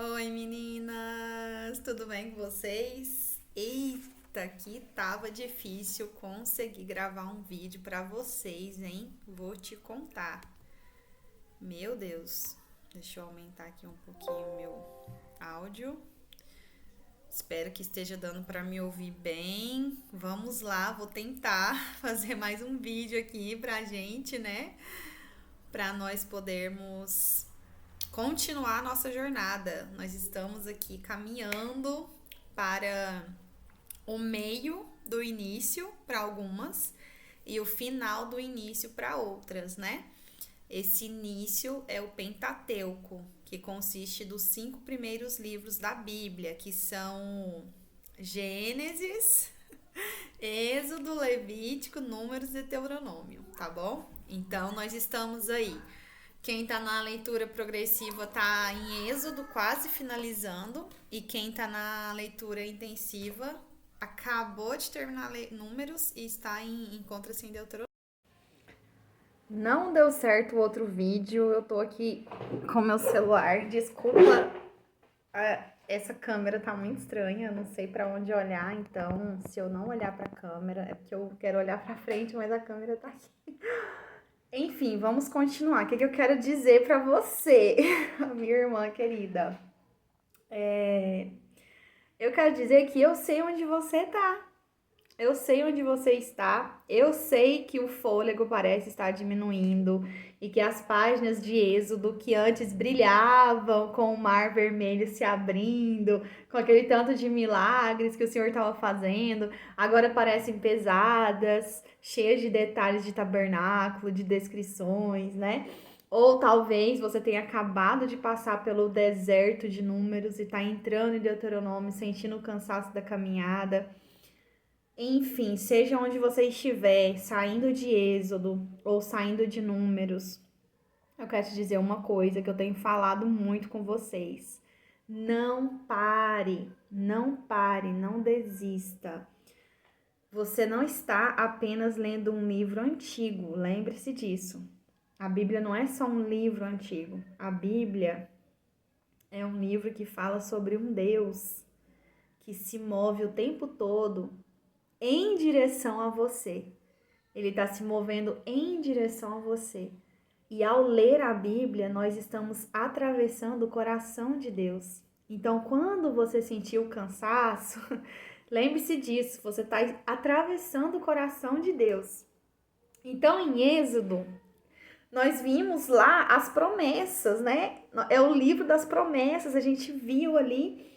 Oi meninas, tudo bem com vocês? Eita, que tava difícil conseguir gravar um vídeo pra vocês, hein? Vou te contar. Meu Deus, deixa eu aumentar aqui um pouquinho o meu áudio. Espero que esteja dando pra me ouvir bem. Vamos lá, vou tentar fazer mais um vídeo aqui pra gente, né? Pra nós podermos continuar a nossa jornada. Nós estamos aqui caminhando para o meio do início para algumas e o final do início para outras, né? Esse início é o Pentateuco, que consiste dos 5 primeiros livros da Bíblia, que são Gênesis, Êxodo, Levítico, Números e Deuteronômio, tá bom? Então nós estamos aí. Quem tá na leitura progressiva tá em Êxodo, quase finalizando, e quem tá na leitura intensiva acabou de terminar Números e está encontra-se em Deuteronômio. Não deu certo o outro vídeo, eu tô aqui com meu celular. Desculpa, essa câmera tá muito estranha, eu não sei pra onde olhar, então se eu não olhar pra câmera é porque eu quero olhar pra frente, mas a câmera tá aqui. Enfim, vamos continuar. O que eu quero dizer pra você, minha irmã querida? Eu quero dizer que eu sei onde você tá. Eu sei onde você está, eu sei que o fôlego parece estar diminuindo e que as páginas de Êxodo que antes brilhavam com o mar vermelho se abrindo, com aquele tanto de milagres que o Senhor estava fazendo, agora parecem pesadas, cheias de detalhes de tabernáculo, de descrições, né? Ou talvez você tenha acabado de passar pelo deserto de Números e está entrando em Deuteronômio, sentindo o cansaço da caminhada. Enfim, seja onde você estiver, saindo de Êxodo ou saindo de Números, eu quero te dizer uma coisa que eu tenho falado muito com vocês. Não pare, não pare, não desista. Você não está apenas lendo um livro antigo, lembre-se disso. A Bíblia não é só um livro antigo. A Bíblia é um livro que fala sobre um Deus que se move o tempo todo em direção a você. Ele está se movendo em direção a você. E ao ler a Bíblia, nós estamos atravessando o coração de Deus. Então, quando você sentir o cansaço, lembre-se disso, você está atravessando o coração de Deus. Então, em Êxodo, nós vimos lá as promessas, né? É o livro das promessas, a gente viu ali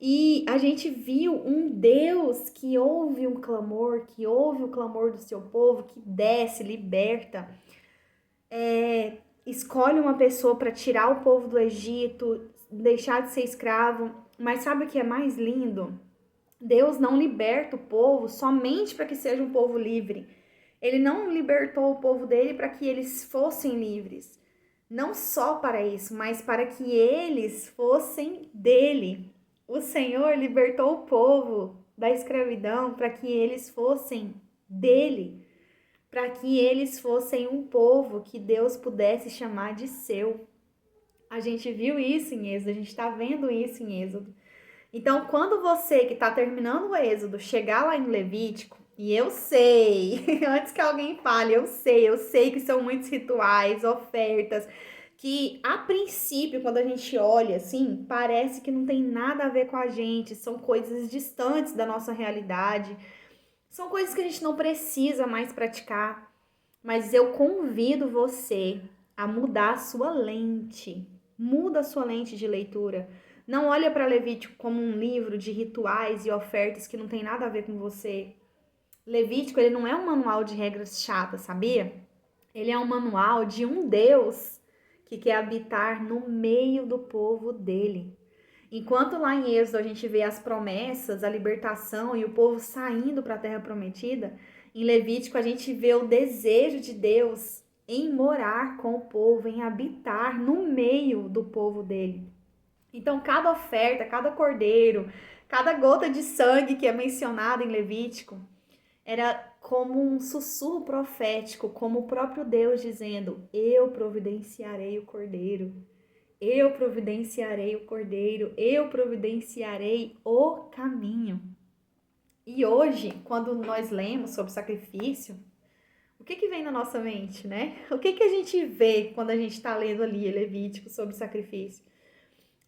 e a gente viu um Deus que ouve um clamor, que ouve o clamor do seu povo, que desce, liberta, escolhe uma pessoa para tirar o povo do Egito, deixar de ser escravo. Mas sabe o que é mais lindo? Deus não liberta o povo somente para que seja um povo livre. Ele não libertou o povo dele para que eles fossem livres. Não só para isso, mas para que eles fossem dele. O Senhor libertou o povo da escravidão para que eles fossem dele, para que eles fossem um povo que Deus pudesse chamar de seu. A gente viu isso em Êxodo, a gente está vendo isso em Êxodo. Então, quando você que está terminando o Êxodo chegar lá em Levítico, e eu sei, antes que alguém fale, eu sei que são muitos rituais, ofertas, que a princípio, quando a gente olha assim, parece que não tem nada a ver com a gente, são coisas distantes da nossa realidade, são coisas que a gente não precisa mais praticar. Mas eu convido você a mudar a sua lente. Muda a sua lente de leitura. Não olha para Levítico como um livro de rituais e ofertas que não tem nada a ver com você. Levítico, ele não é um manual de regras chatas, sabia? Ele é um manual de um Deus que quer habitar no meio do povo dele. Enquanto lá em Êxodo a gente vê as promessas, a libertação e o povo saindo para a terra prometida, em Levítico a gente vê o desejo de Deus em morar com o povo, em habitar no meio do povo dele. Então, cada oferta, cada cordeiro, cada gota de sangue que é mencionada em Levítico era como um sussurro profético, como o próprio Deus dizendo: Eu providenciarei o cordeiro. Eu providenciarei o cordeiro, eu providenciarei o caminho. E hoje, quando nós lemos sobre sacrifício, o que vem na nossa mente, né? O que a gente vê quando a gente está lendo ali Levítico sobre sacrifício?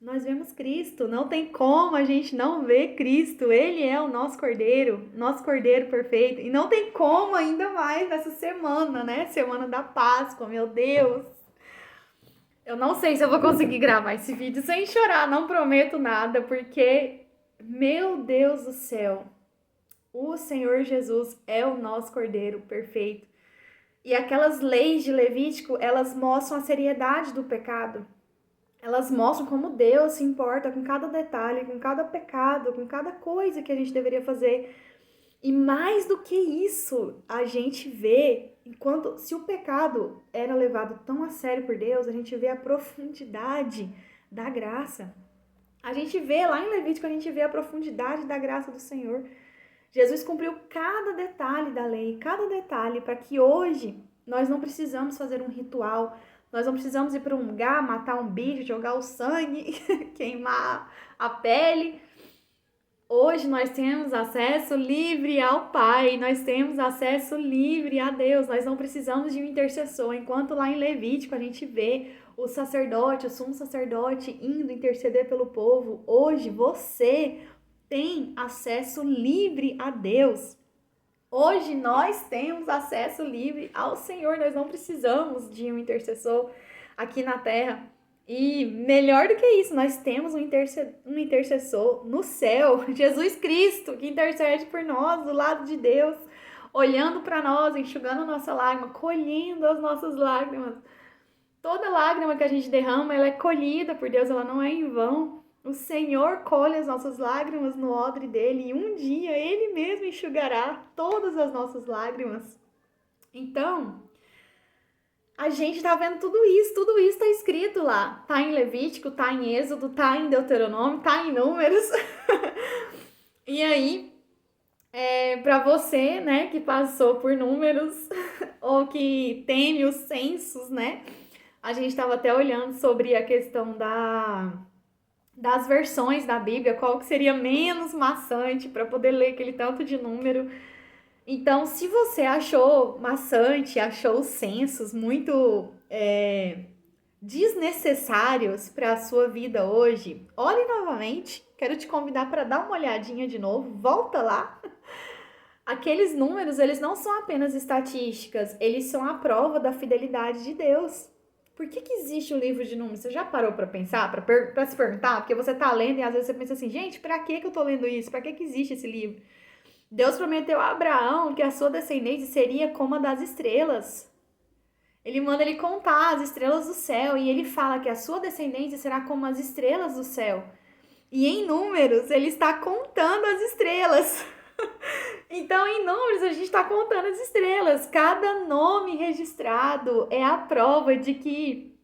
Nós vemos Cristo, não tem como a gente não ver Cristo. Ele é o nosso cordeiro perfeito. E não tem como ainda mais nessa semana, né? Semana da Páscoa, meu Deus. Eu não sei se eu vou conseguir gravar esse vídeo sem chorar, não prometo nada, porque, meu Deus do céu, o Senhor Jesus é o nosso cordeiro perfeito. E aquelas leis de Levítico, elas mostram a seriedade do pecado. Elas mostram como Deus se importa com cada detalhe, com cada pecado, com cada coisa que a gente deveria fazer. E mais do que isso, a gente vê, enquanto se o pecado era levado tão a sério por Deus, a gente vê a profundidade da graça. A gente vê lá em Levítico, a gente vê a profundidade da graça do Senhor. Jesus cumpriu cada detalhe da lei, cada detalhe, para que hoje nós não precisamos fazer um ritual, nós não precisamos ir para um lugar, matar um bicho, jogar o sangue, queimar a pele. Hoje nós temos acesso livre ao Pai, nós temos acesso livre a Deus, nós não precisamos de um intercessor. Enquanto lá em Levítico a gente vê o sacerdote, o sumo sacerdote indo interceder pelo povo, hoje você tem acesso livre a Deus. Hoje nós temos acesso livre ao Senhor, nós não precisamos de um intercessor aqui na terra. E melhor do que isso, nós temos um intercessor no céu, Jesus Cristo, que intercede por nós, do lado de Deus, olhando para nós, enxugando a nossa lágrima, colhendo as nossas lágrimas. Toda lágrima que a gente derrama, ela é colhida por Deus, ela não é em vão. O Senhor colhe as nossas lágrimas no odre dele e um dia ele mesmo enxugará todas as nossas lágrimas. Então, a gente tá vendo tudo isso tá escrito lá. Tá em Levítico, tá em Êxodo, tá em Deuteronômio, tá em Números. E aí, para você, né, que passou por Números ou que teme os censos, né? A gente tava até olhando sobre a questão das versões da Bíblia, qual que seria menos maçante para poder ler aquele tanto de número. Então, se você achou maçante, achou os censos muito desnecessários para a sua vida hoje, olhe novamente. Quero te convidar para dar uma olhadinha de novo. Volta lá. Aqueles números, eles não são apenas estatísticas, eles são a prova da fidelidade de Deus. Por que existe o livro de números? Você já parou para pensar, para se perguntar? Porque você tá lendo e às vezes você pensa assim, gente, para que eu tô lendo isso? Para que existe esse livro? Deus prometeu a Abraão que a sua descendência seria como a das estrelas. Ele manda ele contar as estrelas do céu e ele fala que a sua descendência será como as estrelas do céu. E em Números, ele está contando as estrelas. Então, em Números, a gente está contando as estrelas. Cada nome registrado é a prova de que,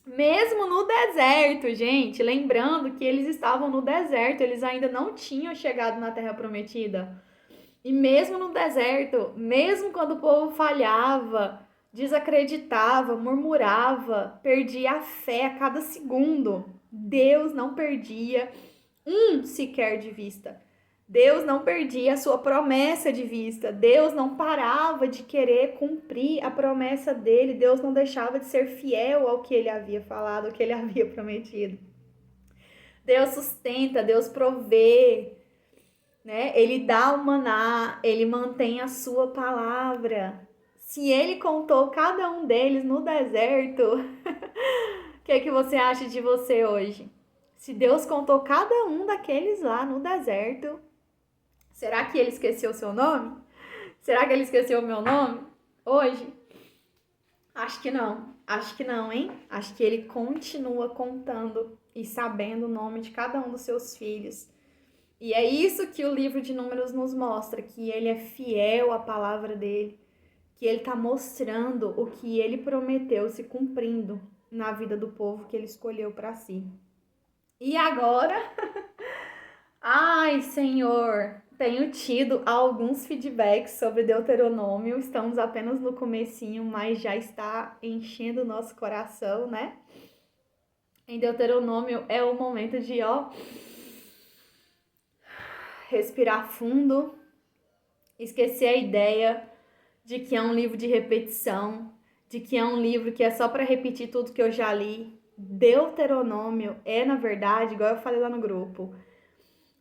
mesmo no deserto, gente, lembrando que eles estavam no deserto, eles ainda não tinham chegado na Terra Prometida. E mesmo no deserto, mesmo quando o povo falhava, desacreditava, murmurava, perdia a fé a cada segundo, Deus não perdia um sequer de vista. Deus não perdia a sua promessa de vista. Deus não parava de querer cumprir a promessa dele. Deus não deixava de ser fiel ao que ele havia falado, ao que ele havia prometido. Deus sustenta, Deus provê, né? Ele dá o maná, ele mantém a sua palavra. Se ele contou cada um deles no deserto, o que você acha de você hoje? Se Deus contou cada um daqueles lá no deserto, será que ele esqueceu o seu nome? Será que ele esqueceu o meu nome hoje? Acho que não, hein? Acho que ele continua contando e sabendo o nome de cada um dos seus filhos. E é isso que o livro de Números nos mostra, que ele é fiel à palavra dele, que ele está mostrando o que ele prometeu se cumprindo na vida do povo que ele escolheu para si. E agora, ai, Senhor, tenho tido alguns feedbacks sobre Deuteronômio, estamos apenas no comecinho, mas já está enchendo o nosso coração, né? Em Deuteronômio é o momento de, respirar fundo, esquecer a ideia de que é um livro de repetição, de que é um livro que é só para repetir tudo que eu já li. Deuteronômio é, na verdade, igual eu falei lá no grupo,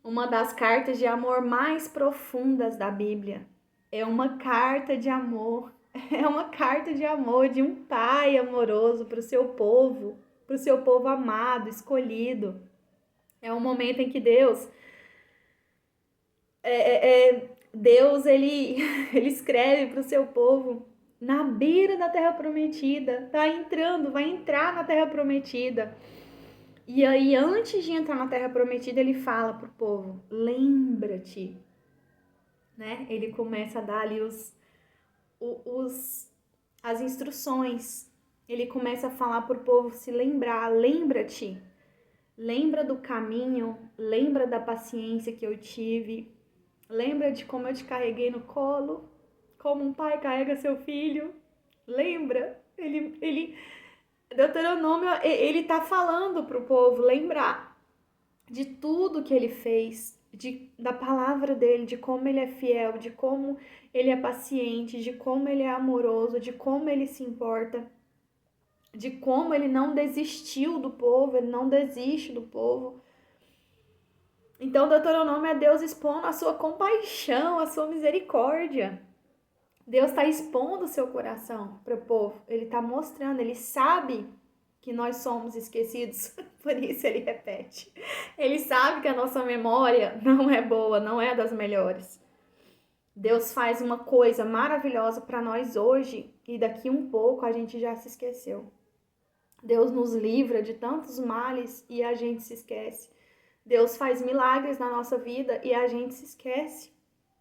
uma das cartas de amor mais profundas da Bíblia. É uma carta de amor, é uma carta de amor de um pai amoroso para o seu povo amado, escolhido. É um momento em que Deus ele escreve para o seu povo na beira da Terra Prometida, vai entrar na Terra Prometida. E aí, antes de entrar na Terra Prometida, ele fala pro povo, lembra-te, né? Ele começa a dar ali as instruções. Ele começa a falar pro povo se lembrar, lembra-te, lembra do caminho, lembra da paciência que eu tive, lembra de como eu te carreguei no colo, como um pai carrega seu filho, lembra? Deuteronômio, ele tá falando pro povo lembrar de tudo que ele fez, da palavra dele, de como ele é fiel, de como ele é paciente, de como ele é amoroso, de como ele se importa, de como ele não desistiu do povo, ele não desiste do povo. Então, Deuteronômio é Deus expondo a sua compaixão, a sua misericórdia. Deus está expondo o seu coração para o povo. Ele está mostrando, ele sabe que nós somos esquecidos, por isso ele repete. Ele sabe que a nossa memória não é boa, não é das melhores. Deus faz uma coisa maravilhosa para nós hoje e daqui um pouco a gente já se esqueceu. Deus nos livra de tantos males e a gente se esquece. Deus faz milagres na nossa vida e a gente se esquece.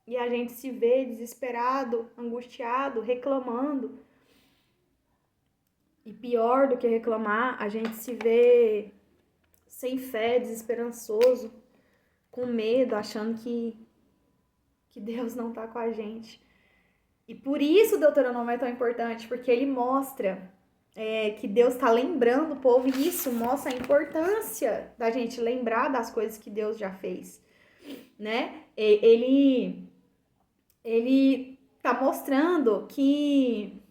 E a gente se vê desesperado, angustiado, reclamando. E pior do que reclamar, a gente se vê sem fé, desesperançoso, com medo, achando que Deus não tá com a gente. E por isso o Deuteronômio é tão importante, porque ele mostra que Deus está lembrando o povo, e isso mostra a importância da gente lembrar das coisas que Deus já fez, né? Ele tá mostrando que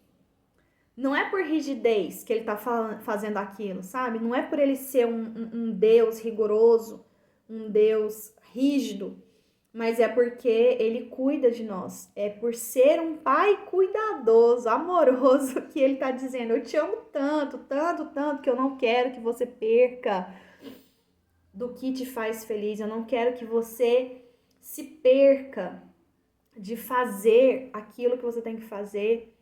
não é por rigidez que ele tá fazendo aquilo, sabe? Não é por ele ser um Deus rigoroso, um Deus rígido, mas é porque ele cuida de nós. É por ser um pai cuidadoso, amoroso, que ele tá dizendo, eu te amo tanto, tanto, tanto, que eu não quero que você perca do que te faz feliz. Eu não quero que você se perca de fazer aquilo que você tem que fazer.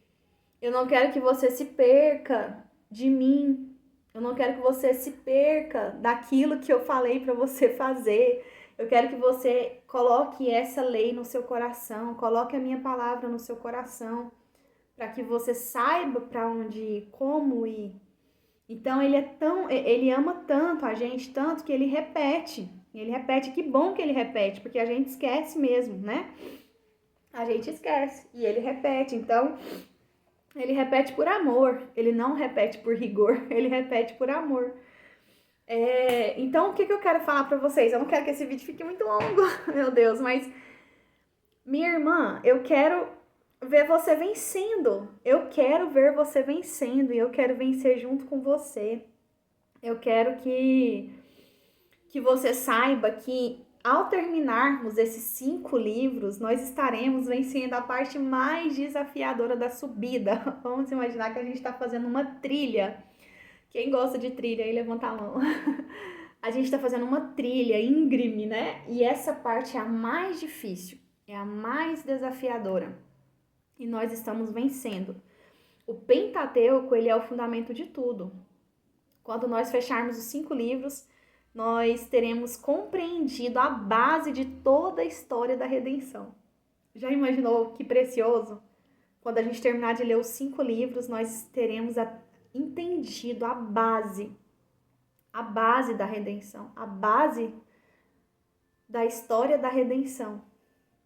Eu não quero que você se perca de mim. Eu não quero que você se perca daquilo que eu falei para você fazer. Eu quero que você coloque essa lei no seu coração, coloque a minha palavra no seu coração, para que você saiba para onde ir, como ir. Então ele ama tanto a gente, tanto que ele repete. Ele repete, que bom que ele repete, porque a gente esquece mesmo, né? A gente esquece e ele repete. Então, ele repete por amor, ele não repete por rigor, ele repete por amor. Então, o que eu quero falar pra vocês? Eu não quero que esse vídeo fique muito longo, meu Deus, mas minha irmã, eu quero ver você vencendo. Eu quero ver você vencendo e eu quero vencer junto com você. Eu quero que você saiba que ao terminarmos esses 5 livros, nós estaremos vencendo a parte mais desafiadora da subida. Vamos imaginar que a gente está fazendo uma trilha. Quem gosta de trilha aí, levanta a mão. A gente está fazendo uma trilha íngreme, né? E essa parte é a mais difícil, é a mais desafiadora. E nós estamos vencendo. O Pentateuco, ele é o fundamento de tudo. Quando nós fecharmos os 5 livros, nós teremos compreendido a base de toda a história da redenção. Já imaginou que precioso? Quando a gente terminar de ler os 5 livros, nós teremos entendido a base da redenção, a base da história da redenção,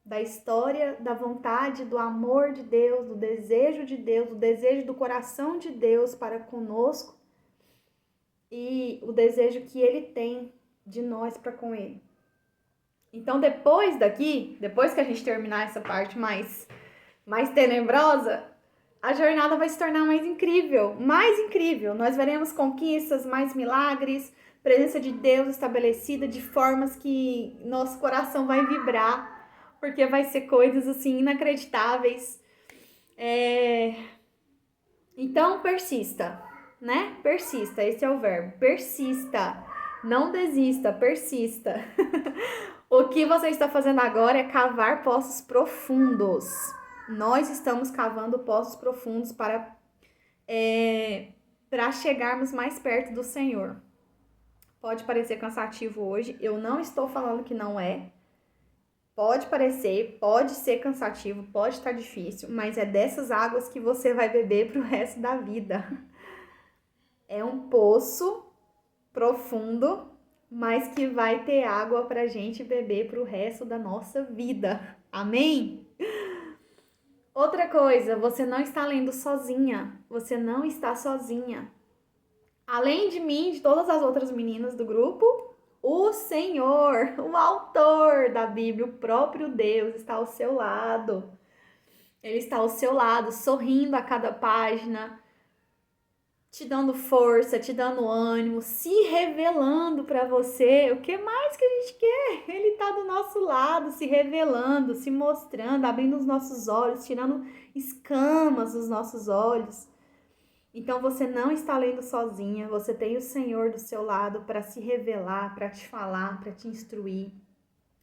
da história da vontade, do amor de Deus, do desejo de Deus, do desejo do coração de Deus para conosco e o desejo que ele tem de nós para com ele. Então, depois que a gente terminar essa parte mais tenebrosa, a jornada vai se tornar mais incrível, mais incrível. Nós veremos conquistas, mais milagres, presença de Deus estabelecida de formas que nosso coração vai vibrar, porque vai ser coisas assim inacreditáveis. Então, persista, né? Persista, esse é o verbo. Persista. Não desista, persista. O que você está fazendo agora é cavar poços profundos. Nós estamos cavando poços profundos para chegarmos mais perto do Senhor. Pode parecer cansativo hoje, eu não estou falando que não é. Pode parecer, pode ser cansativo, pode estar difícil, mas é dessas águas que você vai beber para o resto da vida. É um poço profundo, mas que vai ter água para a gente beber para o resto da nossa vida. Amém? Outra coisa, você não está lendo sozinha. Você não está sozinha. Além de mim, de todas as outras meninas do grupo, o Senhor, o autor da Bíblia, o próprio Deus, está ao seu lado. Ele está ao seu lado, sorrindo a cada página, te dando força, te dando ânimo, se revelando para você. O que mais que a gente quer? Ele está do nosso lado, se revelando, se mostrando, abrindo os nossos olhos, tirando escamas dos nossos olhos. Então você não está lendo sozinha, você tem o Senhor do seu lado para se revelar, para te falar, para te instruir.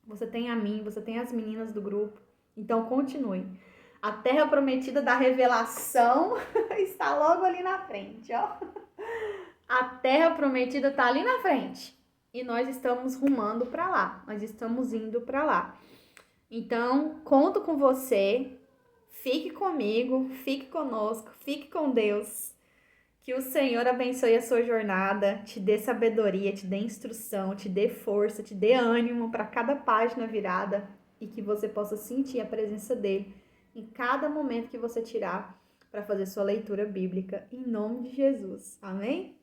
Você tem a mim, você tem as meninas do grupo. Então continue. A terra prometida da revelação está logo ali na frente, ó. A terra prometida está ali na frente. E nós estamos rumando para lá. Nós estamos indo para lá. Então, conto com você. Fique comigo, fique conosco, fique com Deus. Que o Senhor abençoe a sua jornada, te dê sabedoria, te dê instrução, te dê força, te dê ânimo para cada página virada e que você possa sentir a presença dele em cada momento que você tirar para fazer sua leitura bíblica, em nome de Jesus. Amém?